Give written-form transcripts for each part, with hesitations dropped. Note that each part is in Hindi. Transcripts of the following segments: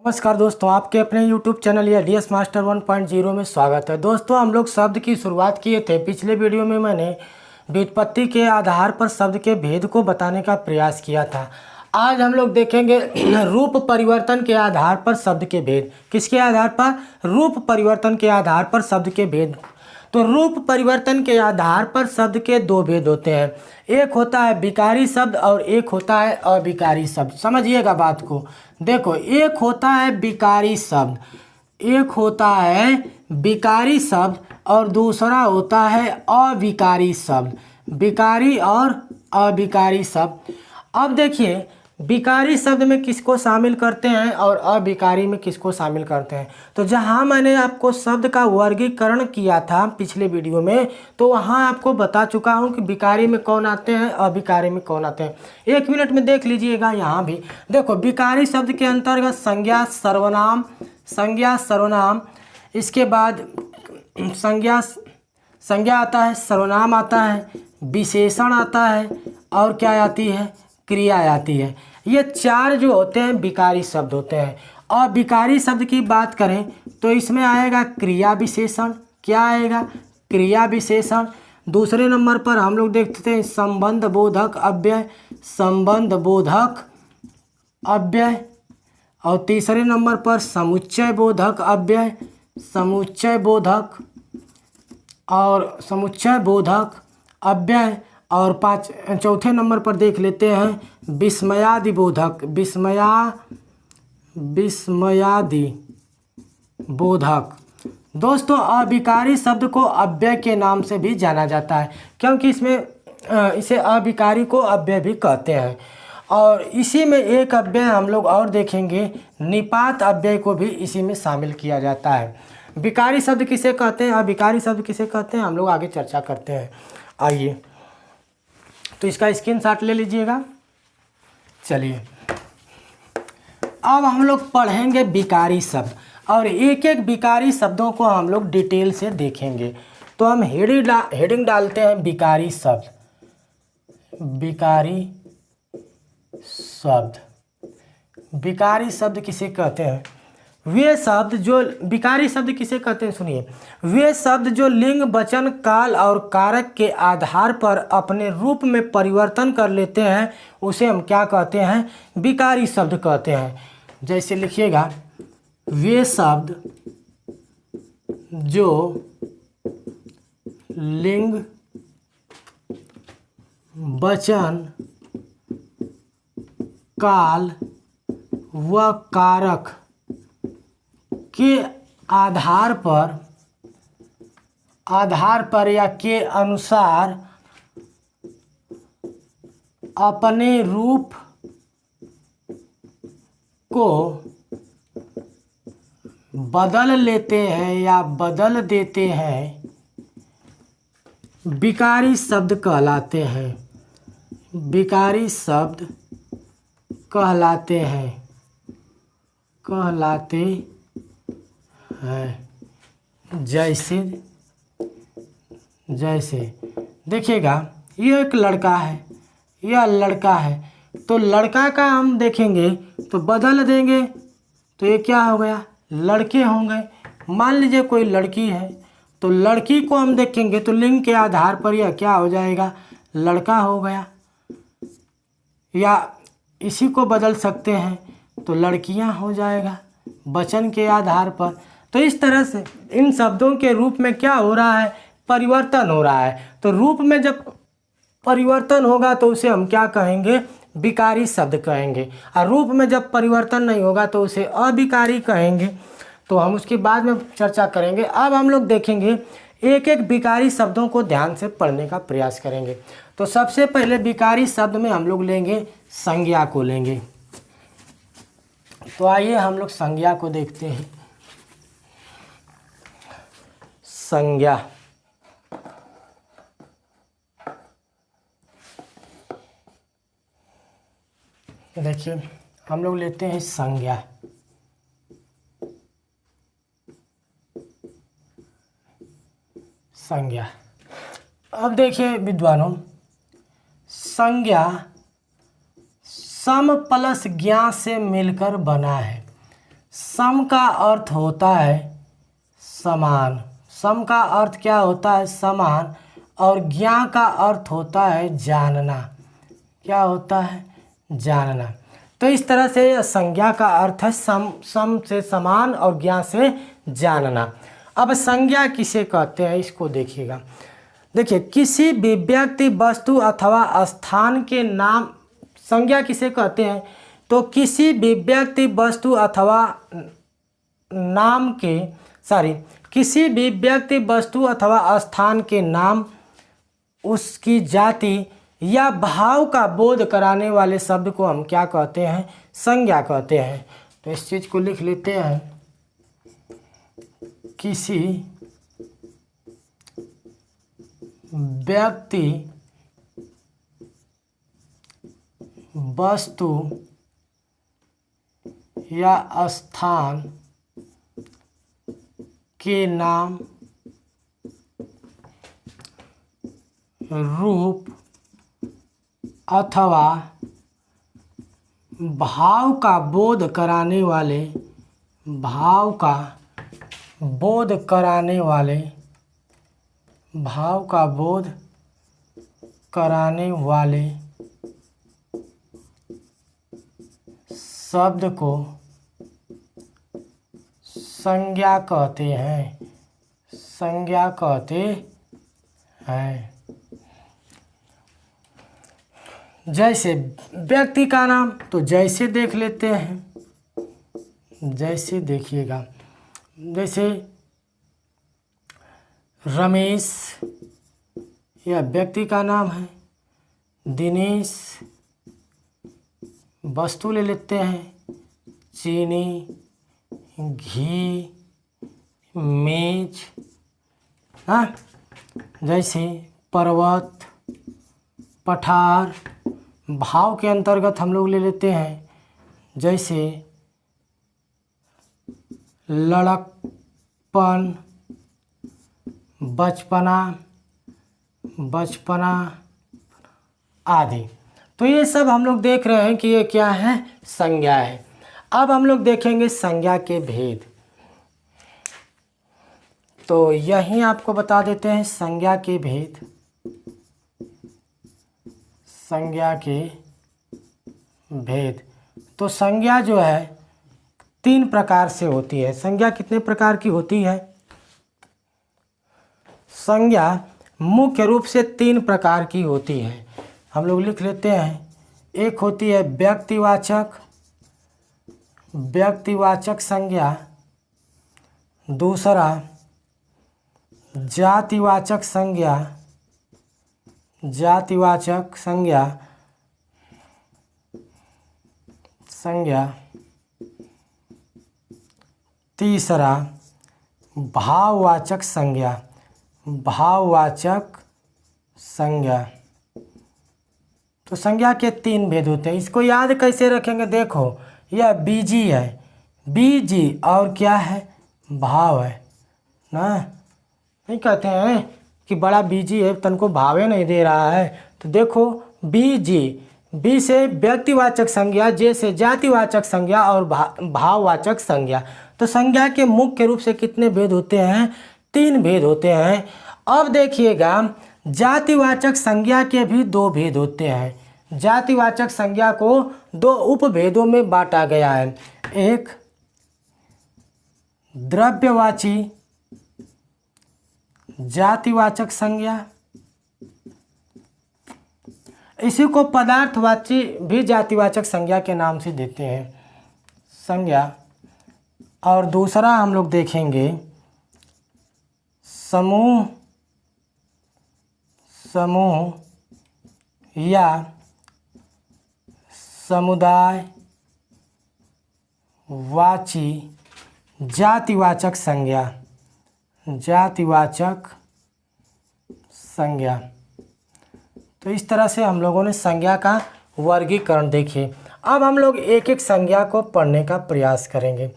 नमस्कार दोस्तों, आपके अपने YouTube चैनल या DS मास्टर 1.0 में स्वागत है। दोस्तों, हम लोग शब्द की शुरुआत किए थे। पिछले वीडियो में मैंने व्युत्पत्ति के आधार पर शब्द के भेद को बताने का प्रयास किया था। आज हम लोग देखेंगे रूप परिवर्तन के आधार पर शब्द के भेद। किसके आधार पर? रूप परिवर्तन के आधार पर शब्द के भेद। तो रूप परिवर्तन के आधार पर शब्द के दो भेद होते हैं। एक होता है विकारी शब्द और एक होता है अविकारी शब्द। समझिएगा बात को। देखो, एक होता है विकारी शब्द, एक होता है विकारी शब्द और दूसरा होता है अविकारी शब्द। विकारी और अविकारी शब्द। अब देखिए, विकारी शब्द में किसको शामिल करते हैं और अविकारी में किसको शामिल करते हैं। तो जहां मैंने आपको शब्द का वर्गीकरण किया था पिछले वीडियो में, तो वहां आपको बता चुका हूं कि विकारी में कौन आते हैं, अविकारी में कौन आते हैं। 1 मिनट में देख लीजिएगा। यहाँ भी देखो, विकारी शब्द के अंतर्गत संज्ञा, सर्वनाम, इसके बाद संज्ञा आता है, सर्वनाम आता है, विशेषण आता है और क्या आती है? क्रिया आती है। ये 4 जो होते हैं विकारी शब्द होते हैं। और विकारी शब्द की बात करें तो इसमें आएगा क्रिया विशेषण। क्या आएगा? क्रिया विशेषण। दूसरे नंबर पर हम लोग देखते हैं संबंध बोधक अव्यय, संबंध बोधक अव्यय। और तीसरे नंबर पर समुच्चय बोधक अव्यय, समुच्चय बोधक अव्यय। और चौथे नंबर पर देख लेते हैं विस्मयादि बोधक, विस्मयादि बोधक। दोस्तों, अविकारी शब्द को अव्यय के नाम से भी जाना जाता है, क्योंकि इसे अविकारी को अव्यय भी कहते हैं। और इसी में एक अव्यय हम लोग और देखेंगे, निपात अव्यय को भी इसी में शामिल किया जाता है। विकारी शब्द किसे कहते हैं, अविकारी शब्द किसे कहते हैं, हम लोग आगे चर्चा करते हैं। आइए, तो इसका स्क्रीनशॉट ले लीजिएगा। चलिए, अब हम लोग पढ़ेंगे विकारी शब्द और एक एक विकारी शब्दों को हम लोग डिटेल से देखेंगे। तो हम हेडिंग डालते हैं विकारी शब्द। विकारी शब्द, विकारी शब्द किसे कहते हैं? वे शब्द जो विकारी शब्द किसे कहते हैं, सुनिए। वे शब्द जो लिंग, वचन, काल और कारक के आधार पर अपने रूप में परिवर्तन कर लेते हैं, उसे हम क्या कहते हैं? विकारी शब्द कहते हैं। जैसे लिखिएगा, वे शब्द जो लिंग, वचन, काल व कारक के आधार पर या के अनुसार अपने रूप को बदल लेते हैं या बदल देते हैं, विकारी शब्द कहलाते हैं। विकारी शब्द कहलाते हैं जैसे देखिएगा, ये एक लड़का है, यह लड़का है। तो लड़का का हम देखेंगे तो बदल देंगे तो ये क्या हो गया? लड़के होंगे। मान लीजिए कोई लड़की है, तो लड़की को हम देखेंगे तो लिंग के आधार पर यह क्या हो जाएगा? लड़का हो गया। या इसी को बदल सकते हैं तो लड़कियां हो जाएगा वचन के आधार पर। तो इस तरह से इन शब्दों के रूप में क्या हो रहा है? परिवर्तन हो रहा है। तो रूप में जब परिवर्तन होगा तो उसे हम क्या कहेंगे? विकारी शब्द कहेंगे। और रूप में जब परिवर्तन नहीं होगा तो उसे अविकारी कहेंगे। तो हम उसके बाद में चर्चा करेंगे। अब हम लोग देखेंगे, एक एक विकारी शब्दों को ध्यान से पढ़ने का प्रयास करेंगे। तो सबसे पहले विकारी शब्द में हम लोग लेंगे संज्ञा को लेंगे। तो आइए हम लोग संज्ञा को देखते हैं। संज्ञा, देखिए हम लोग लेते हैं संज्ञा। अब देखिए विद्वानों, संज्ञा सम प्लस ज्ञा से मिलकर बना है। सम का अर्थ होता है समान। सम का अर्थ क्या होता है? समान। और ज्ञा का अर्थ होता है जानना। क्या होता है? जानना। तो इस तरह से संज्ञा का अर्थ है सम से समान और ज्ञा से जानना। अब संज्ञा किसे कहते हैं इसको देखिएगा। देखिए, किसी भी व्यक्ति, वस्तु अथवा स्थान के नाम, संज्ञा किसे कहते हैं? तो किसी भी व्यक्ति, वस्तु अथवा नाम के किसी भी व्यक्ति, वस्तु अथवा स्थान के नाम, उसकी जाति या भाव का बोध कराने वाले शब्द को हम क्या कहते हैं? संज्ञा कहते हैं। तो इस चीज को लिख लेते हैं। किसी व्यक्ति, वस्तु या स्थान के नाम, रूप अथवा भाव का बोध कराने वाले, भाव का बोध कराने वाले, भाव का बोध कराने वाले शब्द को संज्ञा कहते हैं। संज्ञा कहते हैं। जैसे व्यक्ति का नाम, तो जैसे देख लेते हैं। जैसे देखिएगा, जैसे रमेश, यह व्यक्ति का नाम है। दिनेश, वस्तु ले लेते हैं। चीनी, घी, मेज। हाँ, जैसे पर्वत, पठार। भाव के अंतर्गत हम लोग ले लेते हैं, जैसे लड़कपन, बचपना, बचपना आदि। तो ये सब हम लोग देख रहे हैं कि ये क्या है? संज्ञा है। अब हम लोग देखेंगे संज्ञा के भेद। तो यही आपको बता देते हैं संज्ञा के भेद। संज्ञा के भेद। तो संज्ञा जो है 3 प्रकार से होती है। संज्ञा कितने प्रकार की होती है? संज्ञा मुख्य रूप से 3 प्रकार की होती है। हम लोग लिख लेते हैं। एक होती है व्यक्तिवाचक, व्यक्तिवाचक संज्ञा। दूसरा जातिवाचक संज्ञा, जातिवाचक संज्ञा। तीसरा भाववाचक संज्ञा, भाववाचक संज्ञा। तो संज्ञा के 3 भेद होते हैं। इसको याद कैसे रखेंगे? देखो, यह बीजी है, बीजी और क्या है? भाव है ना। नहीं कहते हैं कि बड़ा बीजी है, तनको भावे नहीं दे रहा है। तो देखो, बीजी, बी से व्यक्तिवाचक संज्ञा, जे से जातिवाचक संज्ञा और भाववाचक संज्ञा। तो संज्ञा के मुख्य रूप से कितने भेद होते हैं? 3 भेद होते हैं। अब देखिएगा, जातिवाचक संज्ञा के भी 2 भेद होते हैं। जातिवाचक संज्ञा को 2 उपभेदों में बांटा गया है। एक द्रव्यवाची जातिवाचक संज्ञा, इसी को पदार्थवाची भी जातिवाचक संज्ञा के नाम से देते हैं संज्ञा। और दूसरा हम लोग देखेंगे समूह, समूह या समुदाय वाची जातिवाचक संज्ञा, जातिवाचक संज्ञा। तो इस तरह से हम लोगों ने संज्ञा का वर्गीकरण देखे। अब हम लोग एक एक संज्ञा को पढ़ने का प्रयास करेंगे।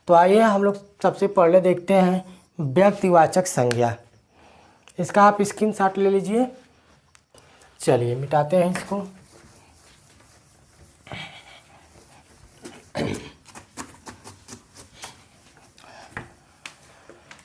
तो आइए हम लोग सबसे पहले देखते हैं व्यक्तिवाचक संज्ञा। इसका आप स्क्रीनशॉट ले लीजिए। चलिए मिटाते हैं इसको।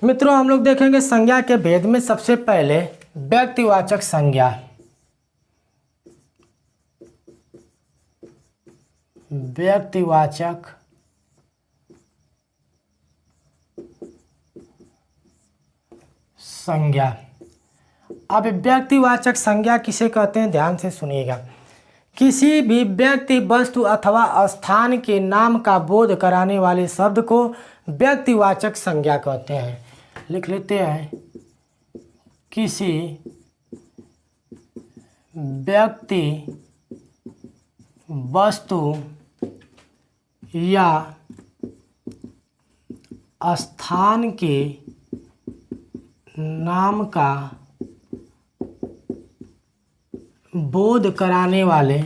मित्रों हम लोग देखेंगे संज्ञा के भेद में सबसे पहले व्यक्तिवाचक संज्ञा। व्यक्तिवाचक संज्ञा। अब व्यक्तिवाचक संज्ञा किसे कहते हैं, ध्यान से सुनिएगा। किसी भी व्यक्ति, वस्तु अथवा स्थान के नाम का बोध कराने वाले शब्द को व्यक्तिवाचक संज्ञा कहते हैं। लिख लेते हैं, किसी व्यक्ति, वस्तु या स्थान के नाम का बोध कराने वाले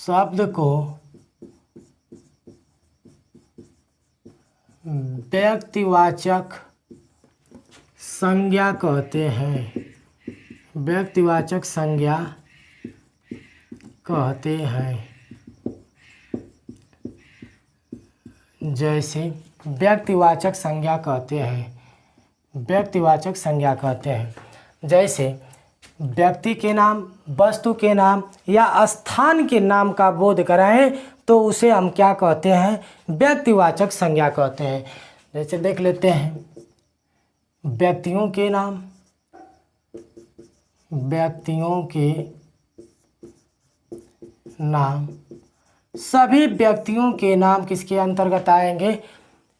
शब्द को व्यक्तिवाचक संज्ञा कहते हैं। व्यक्तिवाचक संज्ञा कहते हैं। जैसे व्यक्तिवाचक संज्ञा कहते हैं, व्यक्तिवाचक संज्ञा कहते हैं जैसे व्यक्ति के नाम, वस्तु के नाम या स्थान के नाम का बोध कराएं तो उसे हम क्या कहते हैं, व्यक्तिवाचक संज्ञा कहते हैं। जैसे देख लेते हैं, व्यक्तियों के नाम, व्यक्तियों के नाम, सभी व्यक्तियों के नाम किसके अंतर्गत आएंगे,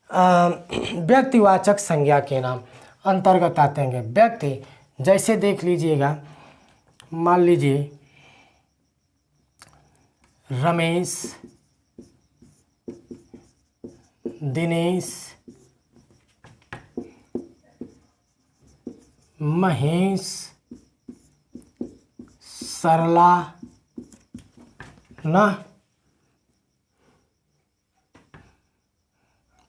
व्यक्तिवाचक संज्ञा के नाम अंतर्गत आते हैं। व्यक्ति जैसे देख लीजिएगा, मान लीजिए रमेश, दिनेश, महेश, सरला ना।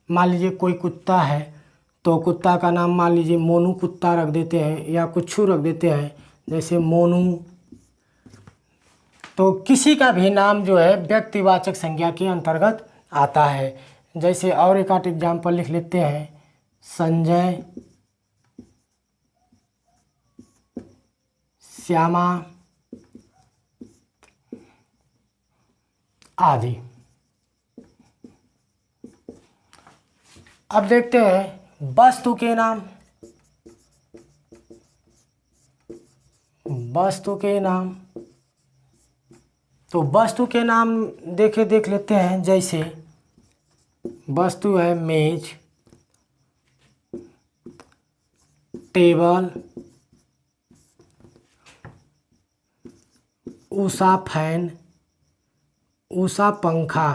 मान लीजिए कोई कुत्ता है तो कुत्ता का नाम मान लीजिए मोनू कुत्ता रख देते हैं या कुछू रख देते हैं, जैसे मोनू। तो किसी का भी नाम जो है व्यक्तिवाचक संज्ञा के अंतर्गत आता है। जैसे और एक आध एग्जाम्पल लिख लेते हैं, संजय, श्यामा आदि। अब देखते हैं वस्तु के नाम। वस्तु के नाम, तो वस्तु के नाम देख लेते हैं। जैसे वस्तु है मेज, टेबल, उषा फैन, उषा पंखा।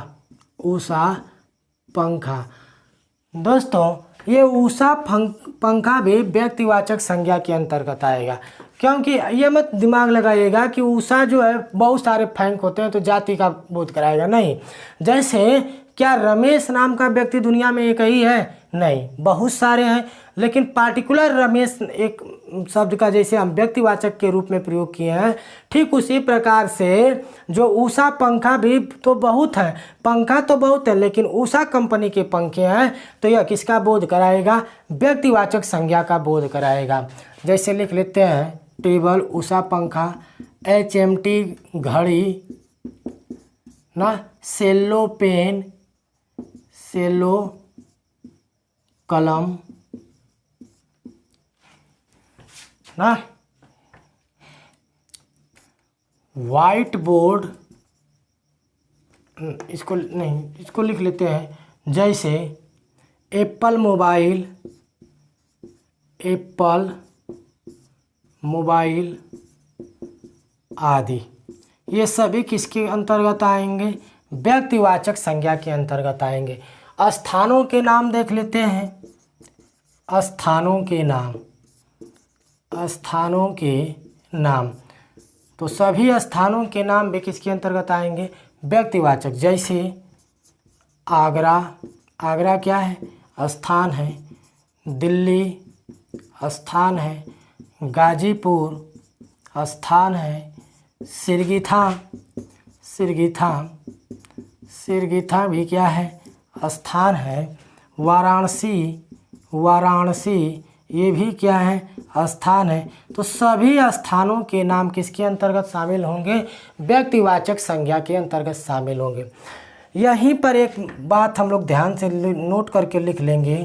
दोस्तों ये उषा पंखा भी व्यक्तिवाचक संज्ञा के अंतर्गत आएगा, क्योंकि ये मत दिमाग लगाइएगा कि उषा जो है बहुत सारे फैन होते हैं तो जाति का बोध कराएगा, नहीं। जैसे क्या रमेश नाम का व्यक्ति दुनिया में एक ही है, नहीं, बहुत सारे हैं, लेकिन पार्टिकुलर रमेश एक शब्द का जैसे हम व्यक्तिवाचक के रूप में प्रयोग किए हैं, ठीक उसी प्रकार से जो उषा पंखा भी तो बहुत है, पंखा तो बहुत है, लेकिन उषा कंपनी के पंखे हैं तो यह किसका बोध कराएगा, व्यक्तिवाचक संज्ञा का बोध कराएगा। जैसे लिख लेते हैं, टेबल, उषा पंखा, HMT घड़ी ना, सेलो पेन, सेलो कलम ना, वाइट बोर्ड, इसको नहीं, इसको लिख लेते हैं। जैसे एप्पल मोबाइल, एप्पल मोबाइल आदि, ये सभी किसके अंतर्गत आएंगे, व्यक्तिवाचक संज्ञा के अंतर्गत आएंगे। स्थानों के नाम देख लेते हैं। स्थानों के नाम, स्थानों के नाम, तो सभी स्थानों के नाम भी किसके अंतर्गत आएंगे, व्यक्तिवाचक। जैसे आगरा, आगरा क्या है, स्थान है। दिल्ली स्थान है। गाजीपुर स्थान है। सिरगिथा, सिरगिथा सिरगिथा भी क्या है, स्थान है। वाराणसी, वाराणसी ये भी क्या है, स्थान है। तो सभी स्थानों के नाम किसके अंतर्गत शामिल होंगे, व्यक्तिवाचक संज्ञा के अंतर्गत शामिल होंगे। यहीं पर एक बात हम लोग ध्यान से नोट करके लिख लेंगे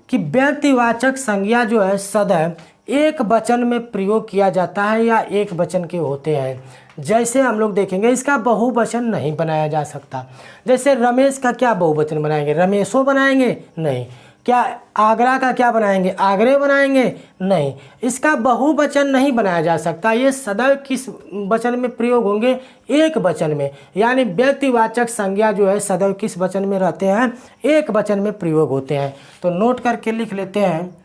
कि व्यक्तिवाचक संज्ञा जो है सदैव एक वचन में प्रयोग किया जाता है या एक वचन के होते हैं। जैसे हम लोग देखेंगे इसका बहुवचन नहीं बनाया जा सकता। जैसे रमेश का क्या बहुवचन बनाएंगे, रमेशों बनाएंगे, नहीं। क्या आगरा का क्या बनाएंगे, आगरे बनाएंगे, नहीं। इसका बहुवचन नहीं बनाया जा सकता। ये सदैव किस वचन में प्रयोग होंगे, एक वचन में। यानी व्यक्तिवाचक संज्ञा जो है सदैव किस वचन में रहते हैं, एक वचन में प्रयोग होते हैं। तो नोट करके लिख लेते हैं,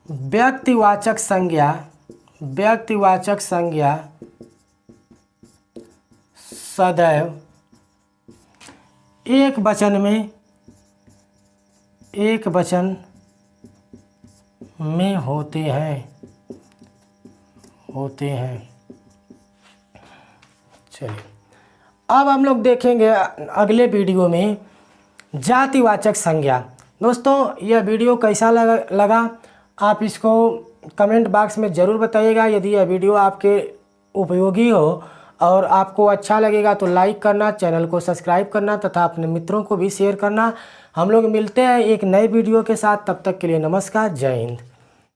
व्यक्तिवाचक संज्ञा, व्यक्तिवाचक संज्ञा सदैव एक वचन में, एक वचन में होते हैं, होते हैं। चलिए अब हम लोग देखेंगे अगले वीडियो में जातिवाचक संज्ञा। दोस्तों यह वीडियो कैसा लगा आप इसको कमेंट बॉक्स में ज़रूर बताइएगा। यदि यह वीडियो आपके उपयोगी हो और आपको अच्छा लगेगा तो लाइक करना, चैनल को सब्सक्राइब करना तथा अपने मित्रों को भी शेयर करना। हम लोग मिलते हैं एक नए वीडियो के साथ, तब तक के लिए नमस्कार, जय हिंद।